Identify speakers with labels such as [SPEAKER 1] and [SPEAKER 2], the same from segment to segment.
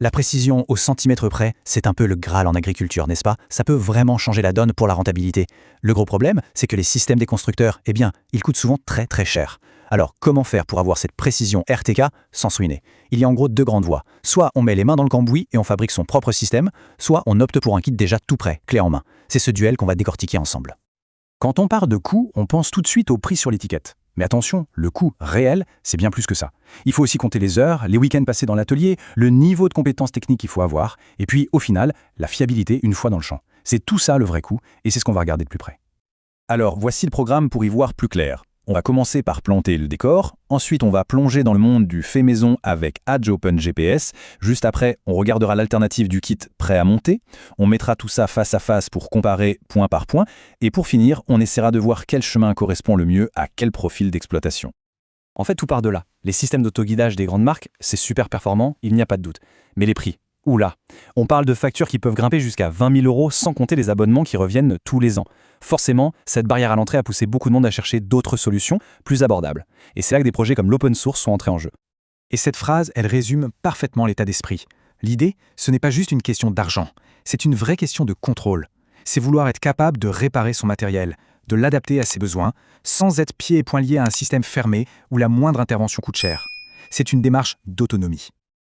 [SPEAKER 1] La précision au centimètre près, c'est un peu le Graal en agriculture, n'est-ce pas? Ça peut vraiment changer la donne pour la rentabilité. Le gros problème, c'est que les systèmes des constructeurs, eh bien, ils coûtent souvent très très cher. Alors, comment faire pour avoir cette précision RTK sans se ruiner? Il y a en gros deux grandes voies. Soit on met les mains dans le cambouis et on fabrique son propre système, soit on opte pour un kit déjà tout prêt, clé en main. C'est ce duel qu'on va décortiquer ensemble.
[SPEAKER 2] Quand on parle de coût, on pense tout de suite au prix sur l'étiquette. Mais attention, le coût réel, c'est bien plus que ça. Il faut aussi compter les heures, les week-ends passés dans l'atelier, le niveau de compétences techniques qu'il faut avoir, et puis au final, la fiabilité une fois dans le champ. C'est tout ça le vrai coût, et c'est ce qu'on va regarder de plus près. Alors voici le programme pour y voir plus clair. On va commencer par planter le décor, ensuite on va plonger dans le monde du fait maison avec Edge OpenGPS, juste après on regardera l'alternative du kit prêt à monter, on mettra tout ça face à face pour comparer point par point, et pour finir on essaiera de voir quel chemin correspond le mieux à quel profil d'exploitation.
[SPEAKER 3] En fait, tout part de là. Les systèmes d'autoguidage des grandes marques, c'est super performant, il n'y a pas de doute. Mais les prix, oula. On parle de factures qui peuvent grimper jusqu'à 20 000 € sans compter les abonnements qui reviennent tous les ans. Forcément, cette barrière à l'entrée a poussé beaucoup de monde à chercher d'autres solutions plus abordables. Et c'est là que des projets comme l'open source sont entrés en jeu.
[SPEAKER 4] Et cette phrase, elle résume parfaitement l'état d'esprit. L'idée, ce n'est pas juste une question d'argent, c'est une vraie question de contrôle. C'est vouloir être capable de réparer son matériel, de l'adapter à ses besoins, sans être pieds et poings liés à un système fermé où la moindre intervention coûte cher. C'est une démarche d'autonomie.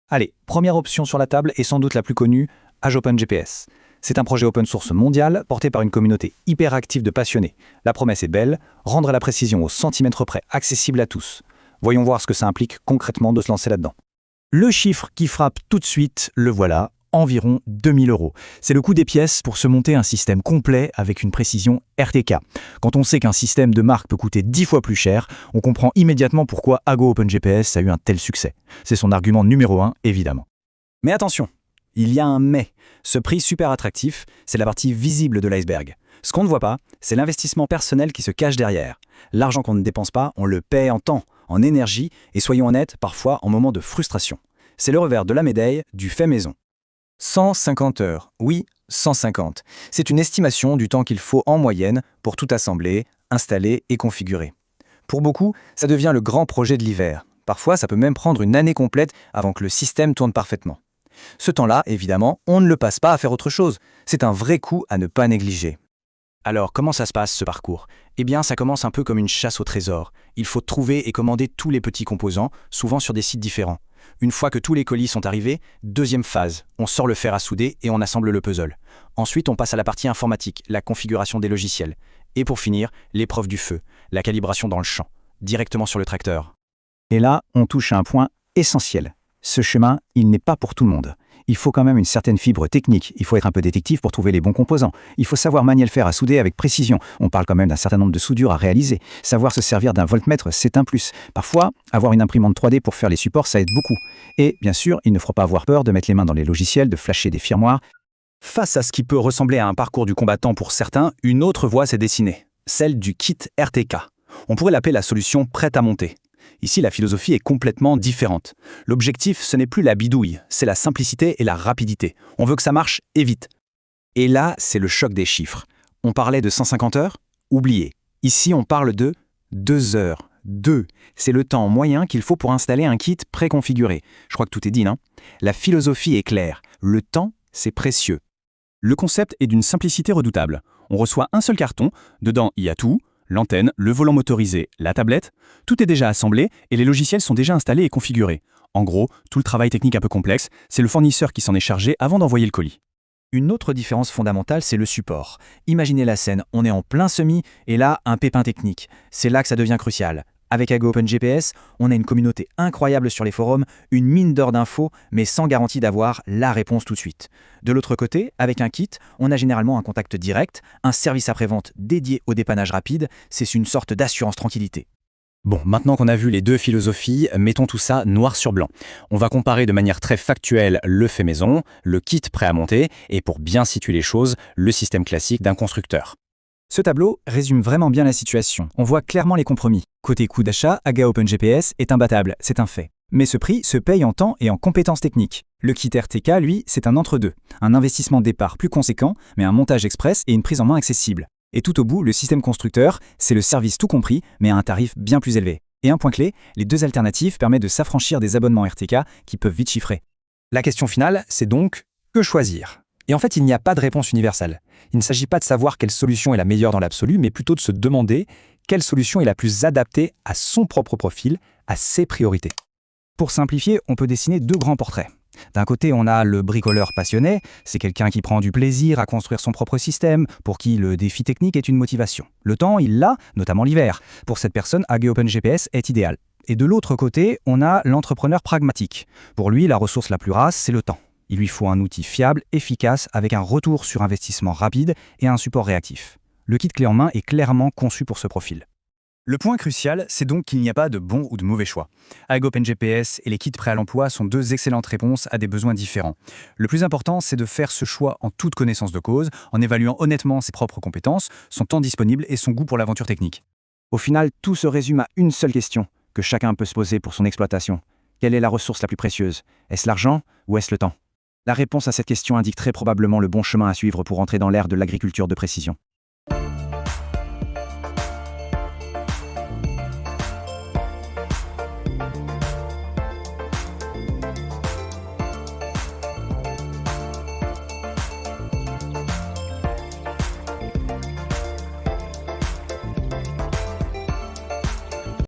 [SPEAKER 1] Allez, première option sur la table et sans doute la plus connue, Edge OpenGPS. C'est un projet open source mondial porté par une communauté hyper active de passionnés. La promesse est belle, rendre la précision au centimètre près accessible à tous. Voyons voir ce que ça implique concrètement de se lancer là-dedans.
[SPEAKER 2] Le chiffre qui frappe tout de suite, le voilà, environ 2 000 €. C'est le coût des pièces pour se monter un système complet avec une précision RTK. Quand on sait qu'un système de marque peut coûter 10 fois plus cher, on comprend immédiatement pourquoi Ago OpenGPS a eu un tel succès. C'est son argument numéro 1, évidemment.
[SPEAKER 1] Mais attention, il y a un mais. Ce prix super attractif, c'est la partie visible de l'iceberg. Ce qu'on ne voit pas, c'est l'investissement personnel qui se cache derrière. L'argent qu'on ne dépense pas, on le paie en temps, en énergie et soyons honnêtes, parfois en moments de frustration. C'est le revers de la médaille du fait maison. 150 heures, oui, 150. C'est une estimation du temps qu'il faut en moyenne pour tout assembler, installer et configurer. Pour beaucoup, ça devient le grand projet de l'hiver. Parfois, ça peut même prendre une année complète avant que le système tourne parfaitement. Ce temps-là, évidemment, on ne le passe pas à faire autre chose. C'est un vrai coût à ne pas négliger.
[SPEAKER 3] Alors, comment ça se passe, ce parcours? Eh bien, ça commence un peu comme une chasse au trésor. Il faut trouver et commander tous les petits composants, souvent sur des sites différents. Une fois que tous les colis sont arrivés, deuxième phase, on sort le fer à souder et on assemble le puzzle. Ensuite, on passe à la partie informatique, la configuration des logiciels. Et pour finir, l'épreuve du feu, la calibration dans le champ, directement sur le tracteur.
[SPEAKER 2] Et là, on touche à un point essentiel. Ce chemin, il n'est pas pour tout le monde. Il faut quand même une certaine fibre technique. Il faut être un peu détective pour trouver les bons composants. Il faut savoir manier le fer à souder avec précision. On parle quand même d'un certain nombre de soudures à réaliser. Savoir se servir d'un voltmètre, c'est un plus. Parfois, avoir une imprimante 3D pour faire les supports, ça aide beaucoup. Et bien sûr, il ne faut pas avoir peur de mettre les mains dans les logiciels, de flasher des firmwares.
[SPEAKER 1] Face à ce qui peut ressembler à un parcours du combattant pour certains, une autre voie s'est dessinée, celle du kit RTK. On pourrait l'appeler la solution prête à monter. Ici, la philosophie est complètement différente. L'objectif, ce n'est plus la bidouille, c'est la simplicité et la rapidité. On veut que ça marche et vite. Et là, c'est le choc des chiffres. On parlait de 150 heures? Oubliez. Ici, on parle de 2 heures. 2. C'est le temps moyen qu'il faut pour installer un kit préconfiguré. Je crois que tout est dit, non? La philosophie est claire. Le temps, c'est précieux.
[SPEAKER 3] Le concept est d'une simplicité redoutable. On reçoit un seul carton, dedans il y a tout, l'antenne, le volant motorisé, la tablette, tout est déjà assemblé et les logiciels sont déjà installés et configurés. En gros, tout le travail technique un peu complexe, c'est le fournisseur qui s'en est chargé avant d'envoyer le colis.
[SPEAKER 1] Une autre différence fondamentale, c'est le support. Imaginez la scène, on est en plein semis et là, un pépin technique. C'est là que ça devient crucial. Avec Ago OpenGPS, on a une communauté incroyable sur les forums, une mine d'or d'infos, mais sans garantie d'avoir la réponse tout de suite. De l'autre côté, avec un kit, on a généralement un contact direct, un service après-vente dédié au dépannage rapide, c'est une sorte d'assurance tranquillité.
[SPEAKER 3] Bon, maintenant qu'on a vu les deux philosophies, mettons tout ça noir sur blanc. On va comparer de manière très factuelle le fait maison, le kit prêt à monter, et pour bien situer les choses, le système classique d'un constructeur.
[SPEAKER 4] Ce tableau résume vraiment bien la situation. On voit clairement les compromis. Côté coût d'achat, Aga OpenGPS est imbattable, c'est un fait. Mais ce prix se paye en temps et en compétences techniques. Le kit RTK, lui, c'est un entre-deux. Un investissement de départ plus conséquent, mais un montage express et une prise en main accessible. Et tout au bout, le système constructeur, c'est le service tout compris, mais à un tarif bien plus élevé. Et un point clé, les deux alternatives permettent de s'affranchir des abonnements RTK qui peuvent vite chiffrer.
[SPEAKER 2] La question finale, c'est donc que choisir? Et en fait, il n'y a pas de réponse universelle. Il ne s'agit pas de savoir quelle solution est la meilleure dans l'absolu, mais plutôt de se demander quelle solution est la plus adaptée à son propre profil, à ses priorités.
[SPEAKER 4] Pour simplifier, on peut dessiner deux grands portraits. D'un côté, on a le bricoleur passionné, c'est quelqu'un qui prend du plaisir à construire son propre système, pour qui le défi technique est une motivation. Le temps, il l'a, notamment l'hiver. Pour cette personne, AG OpenGPS est idéal. Et de l'autre côté, on a l'entrepreneur pragmatique. Pour lui, la ressource la plus rare, c'est le temps. Il lui faut un outil fiable, efficace, avec un retour sur investissement rapide et un support réactif. Le kit clé en main est clairement conçu pour ce profil.
[SPEAKER 1] Le point crucial, c'est donc qu'il n'y a pas de bon ou de mauvais choix. AG OpenGPS et les kits prêts à l'emploi sont deux excellentes réponses à des besoins différents. Le plus important, c'est de faire ce choix en toute connaissance de cause, en évaluant honnêtement ses propres compétences, son temps disponible et son goût pour l'aventure technique.
[SPEAKER 4] Au final, tout se résume à une seule question que chacun peut se poser pour son exploitation. Quelle est la ressource la plus précieuse? Est-ce l'argent ou est-ce le temps? La réponse à cette question indique très probablement le bon chemin à suivre pour entrer dans l'ère de l'agriculture de précision.